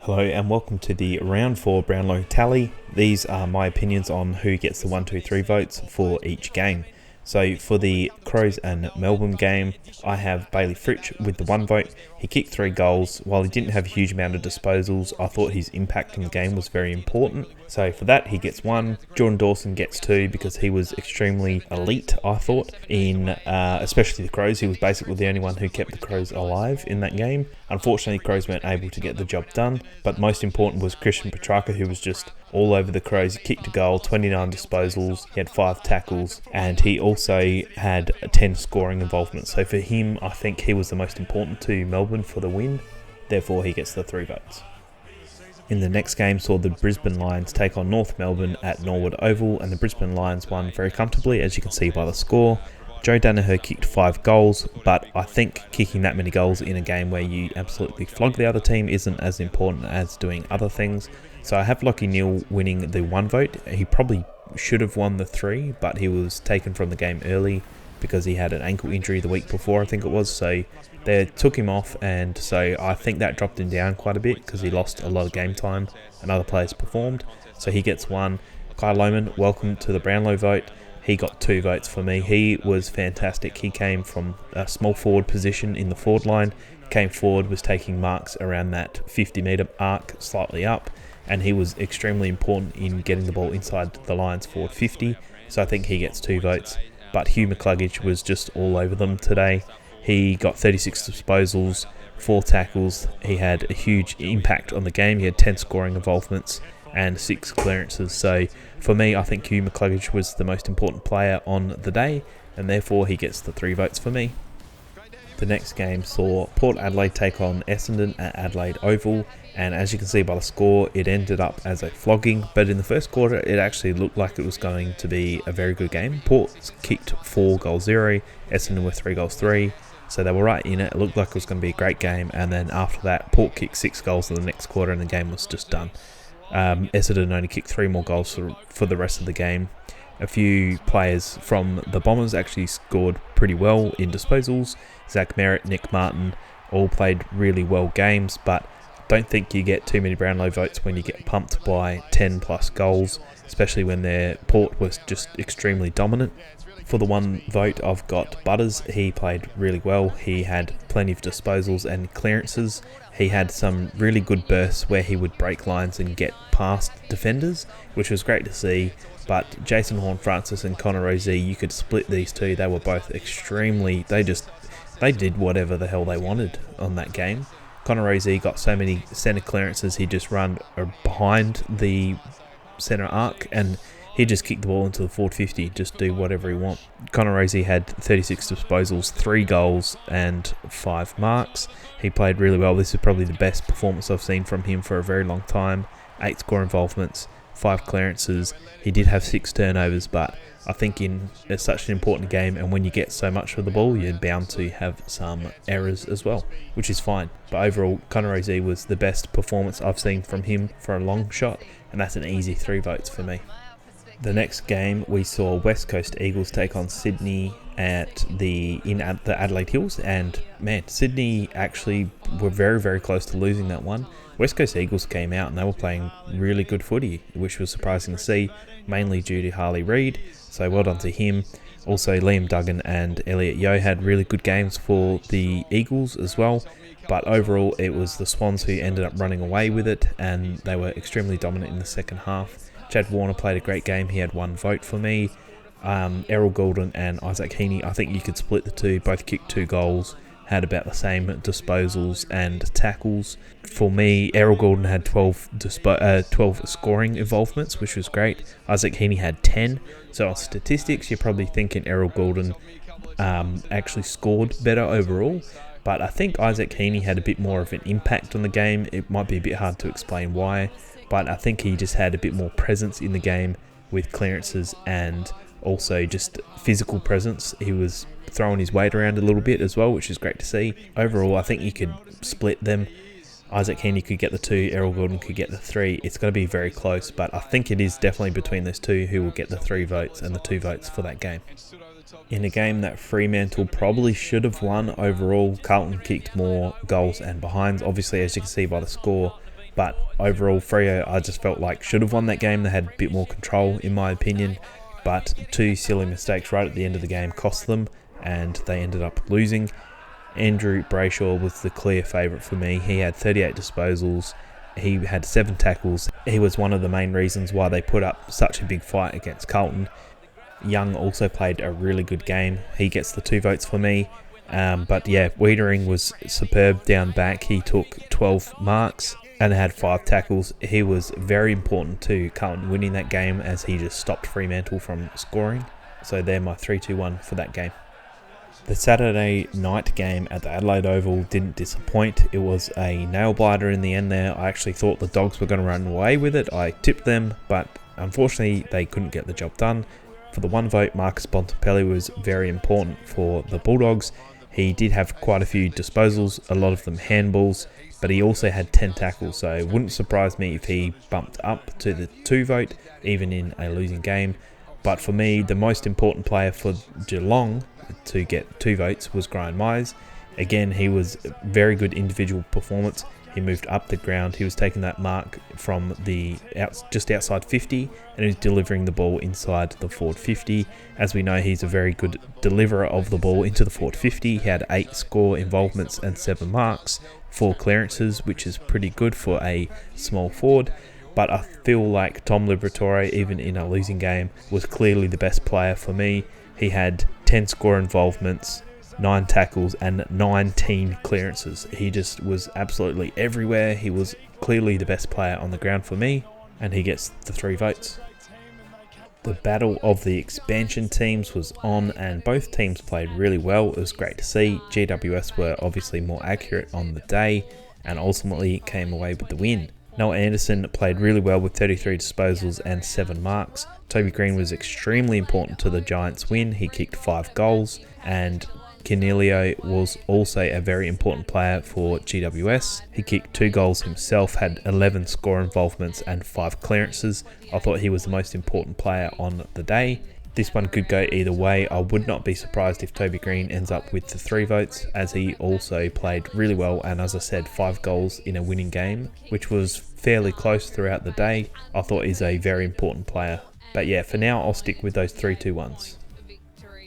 Hello and welcome to the round 4 Brownlow tally. These are my opinions on who gets the 1, 2, 3 votes for each game. So for the Crows and Melbourne game, I have Bailey Fritsch with the 1 vote. He kicked 3 goals. While he didn't have a huge amount of disposals, I thought his impact on the game was very important. So for that, he gets 1. Jordan Dawson gets 2 because he was extremely elite, I thought, in especially the Crows. He was basically the only one who kept the Crows alive in that game. Unfortunately, Crows weren't able to get the job done, but most important was Christian Petrarca, who was just all over the Crows. He kicked a goal, 29 disposals, he had 5 tackles, and he also had 10 scoring involvements. So for him, I think he was the most important to Melbourne for the win. Therefore, he gets the 3 votes. In the next game, saw the Brisbane Lions take on North Melbourne at Norwood Oval, and the Brisbane Lions won very comfortably, as you can see by the score. Joe Daniher kicked 5 goals, but I think kicking that many goals in a game where you absolutely flog the other team isn't as important as doing other things. So I have Lockie Neal winning the 1 vote. He probably should have won the 3, but he was taken from the game early because he had an ankle injury the week before, I think it was. So they took him off, and so I think that dropped him down quite a bit because he lost a lot of game time and other players performed. So he gets 1. Kyle Lohmann, welcome to the Brownlow vote. He got 2 votes for me. He was fantastic. He came from a small forward position in the forward line, came forward, was taking marks around that 50-metre arc, slightly up, and he was extremely important in getting the ball inside the Lions forward 50, so I think he gets 2 votes. But Hugh McCluggage was just all over them today. He got 36 disposals, 4 tackles. He had a huge impact on the game. He had 10 scoring involvements and 6 clearances. So for me, I think Hugh McCluggage was the most important player on the day, and therefore he gets the 3 votes for me. The next game saw Port Adelaide take on Essendon at Adelaide Oval, and as you can see by the score, it ended up as a flogging, but in the first quarter it actually looked like it was going to be a very good game. Port kicked 4-0, Essendon were 3-3, so they were right in it. It looked like it was going to be a great game, and then after that Port kicked 6 goals in the next quarter and the game was just done. Essendon only kicked 3 more goals for the rest of the game. A few players from the Bombers actually scored pretty well in disposals. Zach Merritt, Nick Martin all played really well games, but don't think you get too many Brownlow votes when you get pumped by 10 plus goals, especially when their Port was just extremely dominant. For the 1 vote, I've got Butters. He played really well. He had plenty of disposals and clearances. He had some really good bursts where he would break lines and get past defenders, which was great to see. But Jason Horne-Francis and Connor Rozee, you could split these two. They were both extremely... They did whatever the hell they wanted on that game. Connor Rozee got so many centre clearances, he just ran behind the centre arc and he just kicked the ball into the forward 50, just do whatever he want. Connor Rozee had 36 disposals, 3 goals and 5 marks. He played really well. This is probably the best performance I've seen from him for a very long time. 8 score involvements, 5 clearances. He did have 6 turnovers, but I think it's such an important game, and when you get so much of the ball, you're bound to have some errors as well, which is fine. But overall, Connor Rozee was the best performance I've seen from him for a long shot, and that's an easy 3 votes for me. The next game, we saw West Coast Eagles take on Sydney at the Adelaide Hills, and man, Sydney actually were very, very close to losing that one. West Coast Eagles came out and they were playing really good footy, which was surprising to see, mainly due to Harley Reid, so well done to him. Also, Liam Duggan and Elliot Yeo had really good games for the Eagles as well, but overall it was the Swans who ended up running away with it, and they were extremely dominant in the second half. Chad Warner played a great game. He had 1 vote for me. Errol Goulden and Isaac Heaney, I think you could split the two. Both kicked 2 goals, had about the same disposals and tackles. For me, Errol Goulden had 12 scoring involvements, which was great. Isaac Heaney had 10. So on statistics, you're probably thinking Errol Goulden actually scored better overall. But I think Isaac Heaney had a bit more of an impact on the game. It might be a bit hard to explain why, but I think he just had a bit more presence in the game with clearances and also just physical presence. He was throwing his weight around a little bit as well, which is great to see. Overall, I think you could split them. Isaac Heaney could get the 2, Errol Goulden could get the 3. It's going to be very close, but I think it is definitely between those two who will get the 3 votes and the 2 votes for that game. In a game that Fremantle probably should have won overall, Carlton kicked more goals and behinds. Obviously, as you can see by the score, But overall, Freo, I just felt like should have won that game. They had a bit more control, in my opinion. But 2 silly mistakes right at the end of the game cost them, and they ended up losing. Andrew Brayshaw was the clear favourite for me. He had 38 disposals. He had 7 tackles. He was one of the main reasons why they put up such a big fight against Carlton. Young also played a really good game. He gets the 2 votes for me. But yeah, Wiedering was superb down back. He took 12 marks and had 5 tackles. He was very important to Carlton winning that game, as he just stopped Fremantle from scoring. So they're my 3-2-1 for that game. The Saturday night game at the Adelaide Oval didn't disappoint. It was a nail-biter in the end there. I actually thought the Dogs were going to run away with it. I tipped them, but unfortunately they couldn't get the job done. For the 1 vote, Marcus Bontempelli was very important for the Bulldogs. He did have quite a few disposals, a lot of them handballs, but he also had 10 tackles, so it wouldn't surprise me if he bumped up to the 2 vote, even in a losing game. But for me, the most important player for Geelong to get 2 votes was Gryan Miers. Again, he was a very good individual performance. He moved up the ground. He was taking that mark from the just outside 50, and he was delivering the ball inside the forward 50. As we know, he's a very good deliverer of the ball into the forward 50. He had 8 score involvements and 7 marks, 4 clearances, which is pretty good for a small forward. But I feel like Tom Liberatore, even in a losing game, was clearly the best player for me. He had 10 score involvements, 9 tackles and 19 clearances. He just was absolutely everywhere. He was clearly the best player on the ground for me, and he gets the 3 votes. The battle of the expansion teams was on, and both teams played really well. It was great to see. GWS were obviously more accurate on the day and ultimately came away with the win. Noah Anderson played really well with 33 disposals and 7 marks. Toby Green was extremely important to the Giants' win. He kicked 5 goals, and Cornelio was also a very important player for GWS. He kicked 2 goals himself, had 11 score involvements and 5 clearances. I thought he was the most important player on the day. This one could go either way. I would not be surprised if Toby Green ends up with the 3 votes, as he also played really well, and as I said, 5 goals in a winning game, which was fairly close throughout the day. I thought he's a very important player. But yeah, for now I'll stick with those 3-2-1s.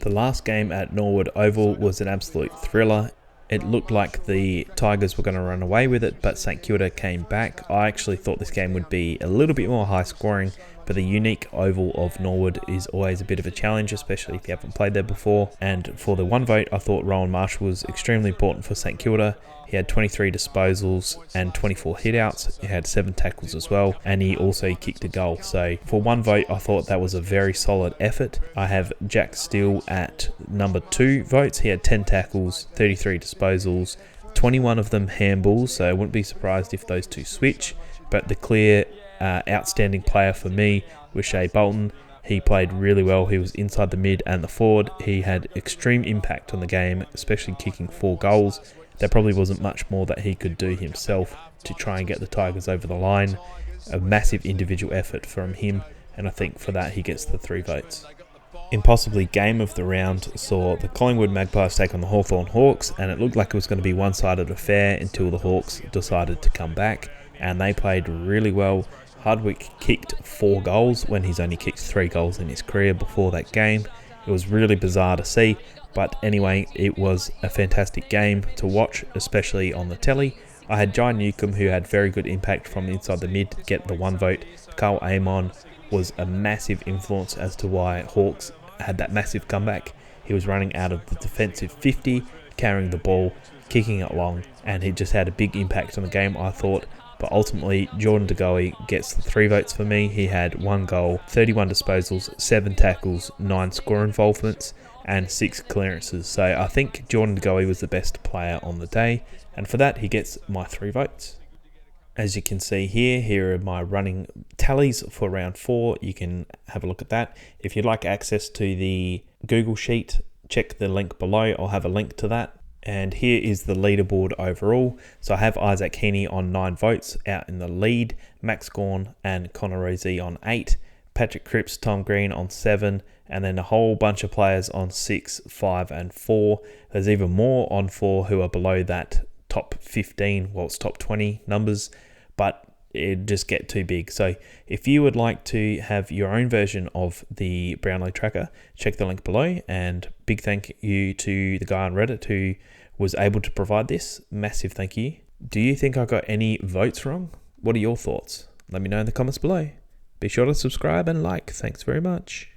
The last game at Norwood Oval was an absolute thriller. It looked like the Tigers were going to run away with it, but St Kilda came back. I actually thought this game would be a little bit more high scoring, but the unique oval of Norwood is always a bit of a challenge, especially if you haven't played there before. And for the 1 vote, I thought Rowan Marshall was extremely important for St Kilda. He had 23 disposals and 24 hitouts. He had 7 tackles as well, and he also kicked a goal. So for 1 vote, I thought that was a very solid effort. I have Jack Steele at number 2 votes. He had 10 tackles, 33 disposals, 21 of them handballs, so I wouldn't be surprised if those 2 switch. But the clear outstanding player for me was Shea Bolton. He played really well. He was inside the mid and the forward. He had extreme impact on the game, especially kicking 4 goals. There probably wasn't much more that he could do himself to try and get the Tigers over the line. A massive individual effort from him, and I think for that he gets the 3 votes. In possibly game of the round saw the Collingwood Magpies take on the Hawthorn Hawks, and it looked like it was going to be one-sided affair until the Hawks decided to come back, and they played really well. Hardwick kicked 4 goals when he's only kicked 3 goals in his career before that game. It was really bizarre to see. But anyway, it was a fantastic game to watch, especially on the telly. I had Jai Newcomb, who had very good impact from inside the mid, get the 1 vote. Carl Amon was a massive influence as to why Hawks had that massive comeback. He was running out of the defensive 50, carrying the ball, kicking it long, and he just had a big impact on the game, I thought. But ultimately, Jordan De Goey gets the 3 votes for me. He had 1 goal, 31 disposals, 7 tackles, 9 score involvements, and 6 clearances. So I think Jordan De Goey was the best player on the day, and for that he gets my 3 votes. As you can see here are my running tallies for round 4. You can have a look at that. If you'd like access to the Google Sheet, check the link below. I'll have a link to that. And here is the leaderboard overall. So I have Isaac Heaney on 9 votes out in the lead, Max Gawn and Connor Rozee on 8, Patrick Cripps, Tom Green on 7, and then a whole bunch of players on 6, 5 and 4. There's even more on 4 who are below that top 15, well it's top 20 numbers, but it'd just get too big. So if you would like to have your own version of the Brownlow tracker, check the link below. And big thank you to the guy on Reddit who was able to provide this. Massive thank you. Do you think I got any votes wrong? What are your thoughts? Let me know in the comments below. Be sure to subscribe and like. Thanks very much.